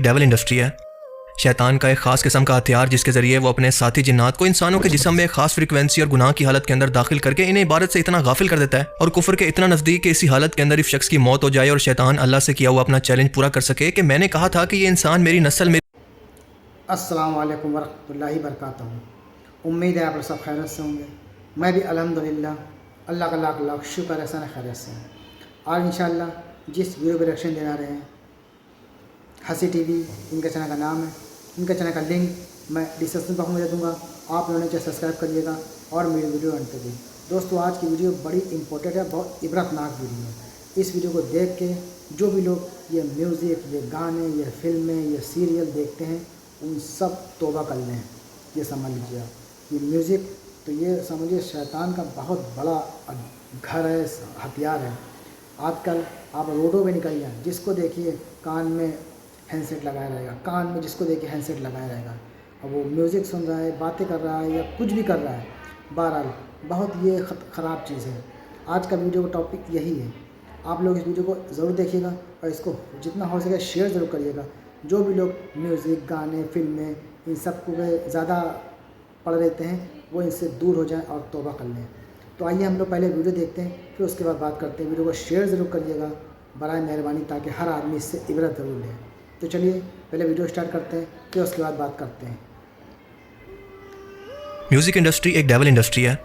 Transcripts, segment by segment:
Devil industry है। शैतान का एक खास किस्म का हथियार जिसके जरिए वो अपने साथी जिन्नात को इंसानों के जिस्म में एक खास फ्रीक्वेंसी और गुनाह की हालत के अंदर दाखिल करके इन्हें इबादत से इतना गाफिल कर देता है और कुफर के इतना नजदीक कि इसी हालत के अंदर इस शख्स की मौत हो जाए और शैतान अल्लाह से किया हुआ अपना चैलेंज पूरा कर सके कि मैंने कहा था कि ये इंसान मेरी नस्ल में। अस्सलाम वालेकुम वरहमतुल्लाहि वबरकातुहू। उम्मीद है आप सब खैरियत से होंगे। मैं भी अल्हम्दुलिल्लाह अल्लाह का लाख लाख शुक्र है सन खैरियत से हैं। आज इंशाअल्लाह जिस वीडियो पर रिएक्शन देना रहे हैं हंसी टीवी, इनका चैनल का नाम है। इनका चैनल का लिंक मैं डिस्क्रिप्शन बॉक्स में दे दूँगा। आप लोगों ने चैनल सब्सक्राइब करिएगा और मेरी वीडियो अंत तक देखिए। दोस्तों आज की वीडियो बड़ी इंपॉर्टेंट है, बहुत इबरतनाक वीडियो है। इस वीडियो को देख के जो भी लोग ये म्यूज़िक, ये गाने, ये फिल्में, ये सीरियल देखते हैं उन सब तौबा कर लें। ये समझ लीजिए आप, ये म्यूज़िक तो ये समझिए शैतान का बहुत बड़ा घर है, हथियार है। आजकल आप रोडों पे निकल जाएँ, जिसको देखिए कान में हैंडसेट लगाया रहेगा, कान में जिसको देखिए हैंडसेट लगाया रहेगा और वो म्यूज़िक सुन रहा है, बातें कर रहा है या कुछ भी कर रहा है। बहरहाल बहुत ये ख़राब चीज़ है। आज का वीडियो का टॉपिक यही है। आप लोग इस वीडियो को ज़रूर देखिएगा और इसको जितना हो सके शेयर ज़रूर करिएगा। जो भी लोग म्यूज़िक, गाने, फिल्में इन सब को ज़्यादा पढ़ लेते हैं वो इनसे दूर हो जाएं और तौबा कर लें। तो आइए हम लोग पहले वीडियो देखते हैं, फिर उसके बाद बात करते हैं। वीडियो को शेयर ज़रूर करिएगा बराए मेहरबानी, ताकि हर आदमी इससे इबरत ज़रूर ले। तो चलिए पहले वीडियो स्टार्ट करते हैं, फिर उसके बाद बात करते हैं। म्यूजिक इंडस्ट्री एक डेविल इंडस्ट्री है।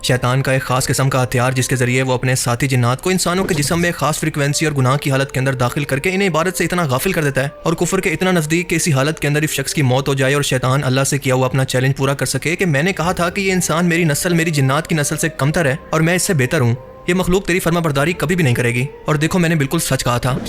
शैतान का एक खास किस्म का हथियार जिसके जरिए वो अपने साथी जिन्नात को इंसानों के जिस्म में एक खास फ्रीक्वेंसी और गुनाह की हालत के अंदर दाखिल करके इन्हें इबादत से इतना गाफिल कर देता है और कुफर के इतना नजदीक कि इसी हालत के अंदर इस शख्स की मौत हो जाए और शैतान अल्लाह से किया हुआ अपना चैलेंज पूरा कर सके कि मैंने कहा था कि ये इंसान मेरी नस्ल, मेरी जिन्नात की नस्ल से कमतर है और मैं इससे बेहतर हूँ। ये मखलूक तेरी फर्माबरदारी कभी भी नहीं करेगी। और देखो मैंने बिल्कुल सच कहा था।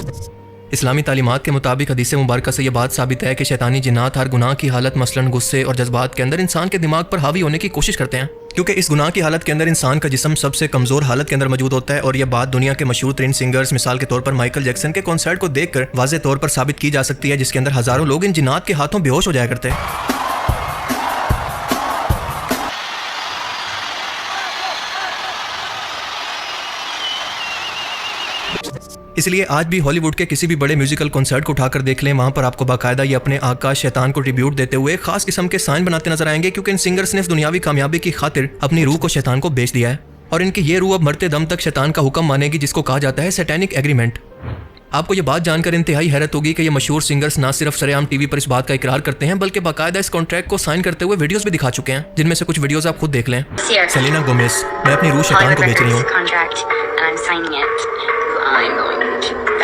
इस्लामी तालीमात के मुताबिक हदीस मुबारक से यह बात साबित है कि शैतानी जिन्नात हर गुनाह की हालत मसलन गुस्से और जज्बात के अंदर इंसान के दिमाग पर हावी होने की कोशिश करते हैं, क्योंकि इस गुनाह की हालत के अंदर इंसान का जिस्म सबसे कमजोर हालत के अंदर मौजूद होता है। और यह बात दुनिया के मशहूर तरीन सिंगर्स मिसाल के तौर पर माइकल जैक्सन के कॉन्सर्ट को देखकर वाज़ेह तौर पर साबित की जा सकती है, जिसके अंदर हजारों लोग इन जिन्नात के हाथों बेहोश हो जाया करते हैं। इसलिए आज भी हॉलीवुड के किसी भी बड़े म्यूजिकल कॉन्सर्ट को उठाकर देख लें, वहां पर आपको बाकायदा ये अपने आका शैतान को ट्रिब्यूट देते हुए खास किस्म के साइन बनाते नजर आएंगे, क्योंकि इन सिंगर्स ने इस दुनियावी कामयाबी की खातिर अपनी रूह को शैतान को बेच दिया है और इनकी ये रूह अब मरते दम तक शैतान का हुक्म मानेगी, जिसको कहा जाता है सैटेनिक एग्रीमेंट। आपको ये बात जानकर इंतहाई हैरत होगी कि ये मशहूर सिंगर्स ना सिर्फ सरेआम टीवी पर इस बात का इकरार करते हैं, बल्कि बाकायदा इस कॉन्ट्रैक्ट को साइन करते हुए वीडियोस भी दिखा चुके हैं, जिनमें से कुछ वीडियोस आप खुद देख लें। सेलेना गोमेज, मैं अपनी रूह शैतान को बेच रही हूँ।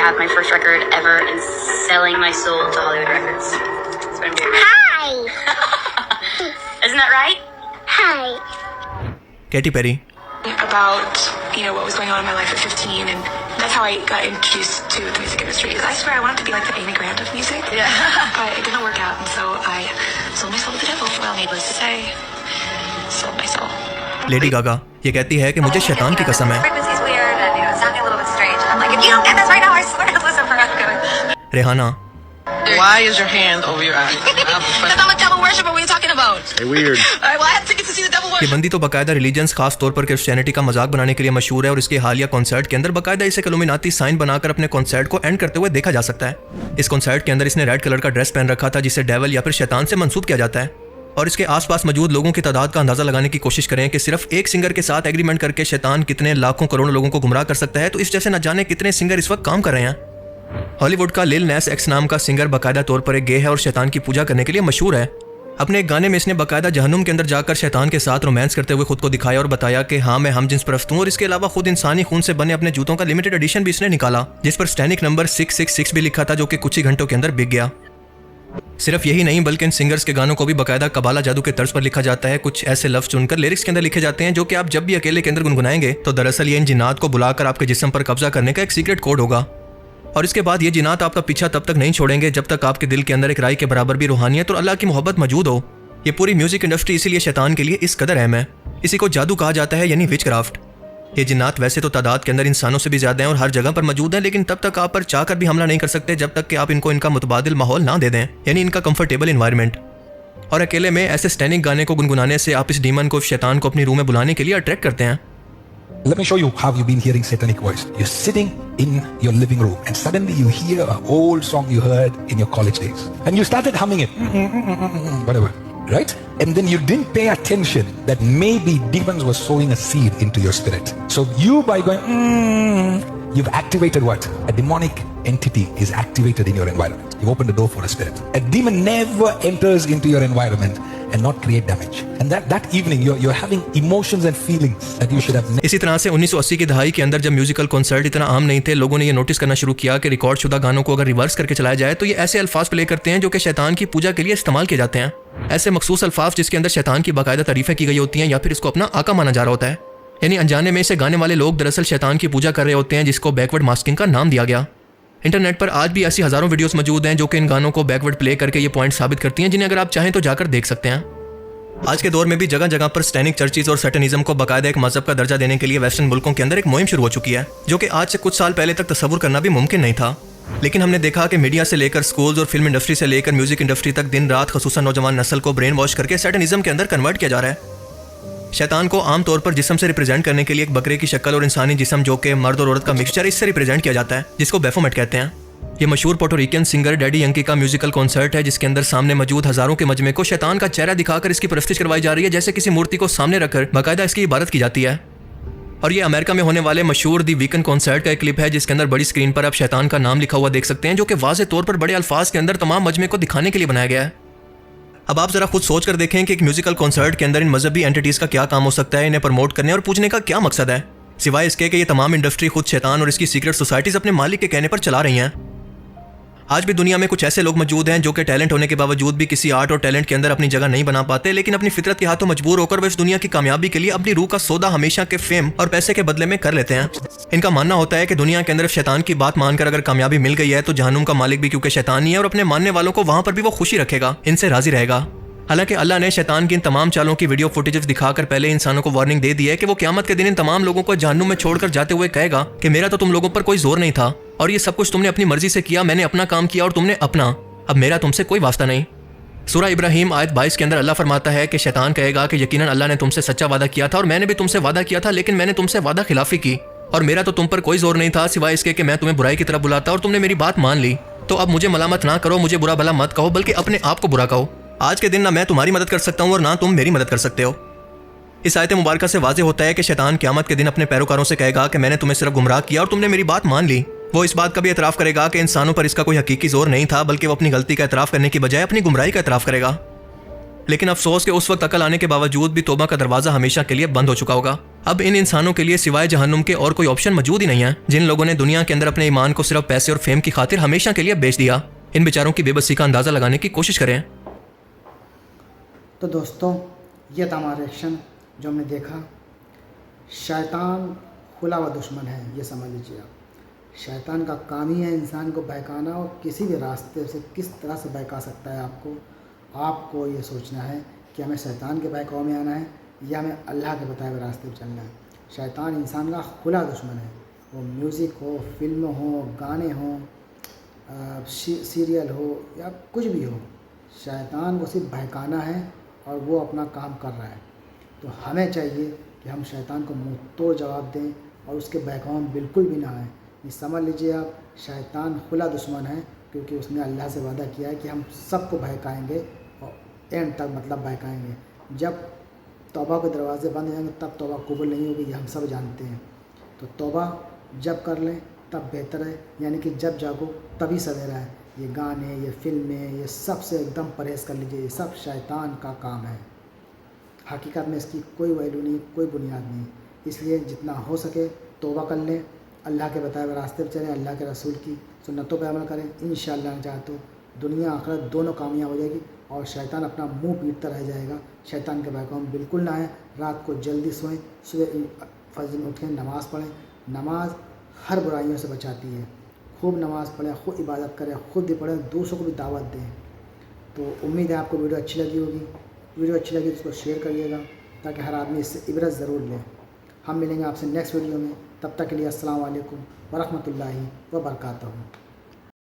Have my first record ever and selling my soul to Hollywood Records. That's what I'm doing. Hi! Isn't that right? Hi! Katy Perry. About, what was going on in my life at 15, and that's how I got introduced to the music industry. I swear I wanted to be like the Amy Grant of music. Yeah. But it didn't work out, and so I sold my soul to the devil. Well, needless to say, sold my soul. Lady Gaga, ये कहती है कि मुझे शैतान की कसम है। Rehana, Why is your hand over your eye? Because I'm a devil worshipper. What are you talking about? Hey, weird. Well, I have tickets to see the devil ये worship. बंदी तो बाकायदा रिलीजन्स खास तौर पर क्रिश्चियनिटी का मजाक बनाने के लिए मशहूर है और इसके हालिया कॉन्सर्ट के अंदर बाकायदा इसे इल्यूमिनाती साइन बनाकर अपने कॉन्सर्ट को एंड करते हुए देखा जा सकता है। इस कॉन्सर्ट के अंदर इसने रेड कलर का ड्रेस पहन रखा था, जिसे डेविल या फिर शैतान से मंसूब किया जाता है। और इसके आसपास मौजूद लोगों की तादाद का अंदाजा लगाने की कोशिश करें कि सिर्फ एक सिंगर के साथ एग्रीमेंट करके शैतान कितने लाखों करोड़ों लोगों को गुमराह कर सकता है, तो इस जैसे न जाने कितने सिंगर इस वक्त काम कर रहे हैं। हॉलीवुड का लिल नैस एक्स नाम का सिंगर बाकायदा तौर पर एक गे है और शैतान की पूजा करने के लिए मशहूर है। अपने एक गाने में इसने बाकायदा जहन्नुम के अंदर जाकर शैतान के साथ रोमांस करते हुए खुद को दिखाया और बताया कि हाँ मैं हमजिन्स परस्त हूँ। और इसके अलावा खुद इंसानी खून से बने अपने जूतों का लिमिटेड एडिशन भी इसने निकाला, जिस पर स्टैनिक नंबर 666 भी लिखा था, जो कि कुछ ही घंटों के अंदर बिक गया। सिर्फ यही नहीं, बल्कि इन सिंगर्स के गानों को भी बाकायदा कबाला जादू के तर्ज पर लिखा जाता है। कुछ ऐसे लफ्ज चुनकर लिरिक्स के अंदर लिखे जाते हैं जो कि आप जब भी अकेले के अंदर गुनगुनाएंगे तो दरअसल ये इन जिन्नात को बुलाकर आपके जिस्म पर कब्जा करने का एक सीक्रेट कोड होगा। और इसके बाद ये जिन्नात आपका पीछा तब तक नहीं छोड़ेंगे जब तक आपके दिल के अंदर एक राई के बराबर भी रूहानियत और अल्लाह की मोहब्बत मौजूद हो। ये पूरी म्यूजिक इंडस्ट्री इसीलिए शैतान के लिए इस कदर अहम है। इसी को जादू कहा जाता है, यानी विचक्राफ्ट। ये जिन्नात वैसे तो तादाद के अंदर इंसानों से भी ज्यादा हैं और हर जगह पर मौजूद हैं, लेकिन तब तक आप पर चाहकर भी हमला नहीं कर सकते जब तक कि आप इनको इनका मुतबादिल माहौल ना दे दें, यानी इनका कंफर्टेबल इन्वायरमेंट। और अकेले में ऐसे स्टैनिक गाने को गुनगुनाने से आप इस डीमन को, शैतान को अपनी रूह में बुलाने के लिए अट्रैक्ट करते हैं। Let me show you how you've been hearing satanic voice. You're sitting in your living room and suddenly you hear an old song you heard in your college days. And you started humming it. Whatever. Right? And then you didn't pay attention that maybe demons were sowing a seed into your spirit. So you, by going, you've activated what? A demonic entity is activated in your environment. You've opened the door for a spirit. A demon never enters into your environment and not create damage. And that evening you're having emotions and feelings that you should have. इसी तरह से 1980 की दहाई के अंदर जब musical concert इतना आम नहीं थे, लोगों ने ये नोटिस करना शुरू किया कि रिकॉर्ड शुदा गानों को अगर रिवर्स करके चलाया जाए तो ये ऐसे अल्फाज प्ले करते हैं जो कि शैतान की पूजा के लिए इस्तेमाल किए जाते हैं। ऐसे मखसूस अल्फाज जिसके अंदर शैतान की बाकायदा तारीफें की गई होती हैं या फिर इसको अपना आका माना जा रहा होता है। यानी अनजाने में इसे गाने वाले लोग दरअसल शैतान की पूजा कर रहे होते हैं, जिसको बैकवर्ड मास्किंग का नाम दिया गया। इंटरनेट पर आज भी ऐसी हजारों वीडियोस मौजूद हैं जो कि इन गानों को बैकवर्ड प्ले करके ये पॉइंट साबित करती हैं, जिन्हें अगर आप चाहें तो जाकर देख सकते हैं। आज के दौर में भी जगह जगह पर सैटेनिक चर्चिज और सैटनिज्म को बाकायदा एक मजहब का दर्जा देने के लिए वेस्टर्न मुल्कों के अंदर एक मुहिम शुरू हो चुकी है, जो कि आज से कुछ साल पहले तक तस्वुर करना भी मुमकिन नहीं था। लेकिन हमने देखा कि मीडिया से लेकर स्कूल्स और फिल्म इंडस्ट्री से लेकर म्यूजिक इंडस्ट्री तक दिन रात खसूसन नौजवान नस्ल को ब्रेन वॉश करके सैटनिज्म के अंदर कन्वर्ट किया जा रहा है। शैतान को आमतौर पर जिस्म से रिप्रेजेंट करने के लिए एक बकरे की शक्ल और इंसानी जिस्म जो कि मर्द और औरत का मिक्सचर, इससे रिप्रेजेंट किया जाता है, जिसको बेफोमेट कहते हैं। ये मशहूर पोर्टोरिकन सिंगर डैडी यंकी का म्यूजिकल कॉन्सर्ट है, जिसके अंदर सामने मौजूद हजारों के मजमे को शैतान का चेहरा दिखाकर इसकी परस्तिश करवाई जा रही है, जैसे किसी मूर्ति को सामने रखकर बाकायदा इसकी इबादत की जाती है। और ये अमेरिका में होने वाले मशहूर दी वीकेंड कॉन्सर्ट का एक क्लिप है, जिसके अंदर बड़ी स्क्रीन पर आप शैतान का नाम लिखा हुआ देख सकते हैं, जो कि वाज़ेह तौर पर बड़े अल्फाज के अंदर तमाम मजमे को दिखाने के लिए बनाया गया है। अब आप जरा खुद सोच कर देखें कि एक म्यूजिकल कॉन्सर्ट के अंदर इन मजहबी एंटिटीज का क्या काम हो सकता है, इन्हें प्रमोट करने और पूजने का क्या मकसद है, सिवाय इसके कि ये तमाम इंडस्ट्री खुद शैतान और इसकी सीक्रेट सोसाइटीज अपने मालिक के कहने पर चला रही हैं। आज भी दुनिया में कुछ ऐसे लोग मौजूद हैं जो कि टैलेंट होने के बावजूद भी किसी आर्ट और टैलेंट के अंदर अपनी जगह नहीं बना पाते, लेकिन अपनी फितरत के हाथों मजबूर होकर वे इस दुनिया की कामयाबी के लिए अपनी रूह का सौदा हमेशा के फेम और पैसे के बदले में कर लेते हैं। इनका मानना होता है कि दुनिया के अंदर शैतान की बात मानकर अगर कामयाबी मिल गई है तो जहन्नुम का मालिक भी क्योंकि शैतान ही है और अपने मानने वालों को वहां पर भी वो खुशी रखेगा, इनसे राजी रहेगा। हालांकि अल्लाह ने शैतान की इन तमाम चालों की वीडियो फुटेजेस दिखाकर पहले इंसानों को वार्निंग दे दी है कि वो क़यामत के दिन इन तमाम लोगों को जहन्नुम में छोड़कर जाते हुए कहेगा कि मेरा तो तुम लोगों पर कोई जोर नहीं था और ये सब कुछ तुमने अपनी मर्जी से किया, मैंने अपना काम किया और तुमने अपना, अब मेरा तुमसे कोई वास्ता नहीं। सूरह इब्राहिम आयत 22 के अंदर अल्लाह फरमाता है कि शैतान कहेगा कि यकीनन अल्लाह ने तुमसे सच्चा वादा किया था और मैंने भी तुमसे वादा किया था, लेकिन मैंने तुमसे वादा खिलाफी की और मेरा तो तुम पर कोई जोर नहीं था सिवाय इसके कि मैं तुम्हें बुराई की तरफ बुलाता और तुमने मेरी बात मान ली। तो अब मुझे मलामत ना करो, मुझे बुरा भला मत कहो, बल्कि अपने आप को बुरा कहो। आज के दिन ना मैं तुम्हारी मदद कर सकता हूँ और ना तुम मेरी मदद कर सकते हो। इस आयत मुबारक से वाज़ेह होता है कि शैतान क़यामत के दिन अपने पैरोकारों से कहेगा कि मैंने तुम्हें सिर्फ गुमराह किया और तुमने मेरी बात मान ली। वो इस बात का भी एतराफ़ करेगा कि इंसानों पर इसका कोई हकीकी जोर नहीं था, बल्कि वो अपनी गलती का एतराफ़ करने की बजाय अपनी गुमराही का एतराफ़ करेगा। लेकिन अफसोस के उस वक्त अकल आने के बावजूद भी तौबा का दरवाज़ा हमेशा के लिए बंद हो चुका होगा। अब इन इंसानों के लिए सिवाय जहन्नुम के और कोई ऑप्शन मौजूद ही नहीं है, जिन लोगों ने दुनिया के अंदर अपने ईमान को सिर्फ पैसे और फेम की खातिर हमेशा के लिए बेच दिया। इन बेचारों की बेबसी का अंदाज़ा लगाने की कोशिश करें। तो दोस्तों, ये था हमारा रिएक्शन जो हमने देखा। शैतान खुला हुआ दुश्मन है, ये समझ लीजिए आप। शैतान का काम ही है इंसान को बहकाना और किसी भी रास्ते से किस तरह से बहका सकता है आपको ये सोचना है कि हमें शैतान के बहकाव में आना है या हमें अल्लाह के बताए हुए रास्ते पर चलना है। शैतान इंसान का खुला दुश्मन है, वो म्यूज़िक हो, फिल्म हो, गाने हो, सीरियल हो या कुछ भी हो, शैतान को सिर्फ बहकाना है और वो अपना काम कर रहा है। तो हमें चाहिए कि हम शैतान को मुँह तोड़ जवाब दें और उसके बहकाव में बिल्कुल भी ना आए। ये समझ लीजिए आप, शैतान खुला दुश्मन है, क्योंकि उसने अल्लाह से वादा किया है कि हम सबको बहकाएंगे और एंड तक मतलब बहकाएंगे। जब तौबा के दरवाजे बंद हो जाएंगे तब तौबा कबूल नहीं होगी, ये हम सब जानते हैं। तो तौबा जब कर लें तब बेहतर है, यानी कि जब जागो तभी सवेरा है। ये गाने, ये फिल्में, ये सब से एकदम परहेज़ कर लीजिए, ये सब शैतान का काम है। हकीकत में इसकी कोई वैल्यू नहीं, कोई बुनियाद नहीं। इसलिए जितना हो सके तौबा कर लें, अल्लाह के बताए हुए रास्ते पर चलें, अल्लाह के रसूल की सुन्नतों पर अमल करें। इंशाअल्लाह चाहे तो दुनिया आखिरत दोनों कामयाब हो जाएगी और शैतान अपना मुंह पीटता रह जाएगा। शैतान के बहकाव में बिल्कुल ना आए। रात को जल्दी सोएं, सुबह फजर में उठें, नमाज़ पढ़ें। नमाज हर बुराइयों से बचाती है। खूब नमाज़ पढ़ें, खूब इबादत करें, खुद भी पढ़ें, दूसरों को भी दावत दें। तो उम्मीद है आपको वीडियो अच्छी लगी होगी। वीडियो अच्छी लगी तो उसको शेयर करिएगा ताकि हर आदमी इससे इबरत ज़रूर ले। हम मिलेंगे आपसे नेक्स्ट वीडियो में, तब तक के लिए अस्सलाम वालेकुम वरहमतुल्लाहि वबरकातुहू।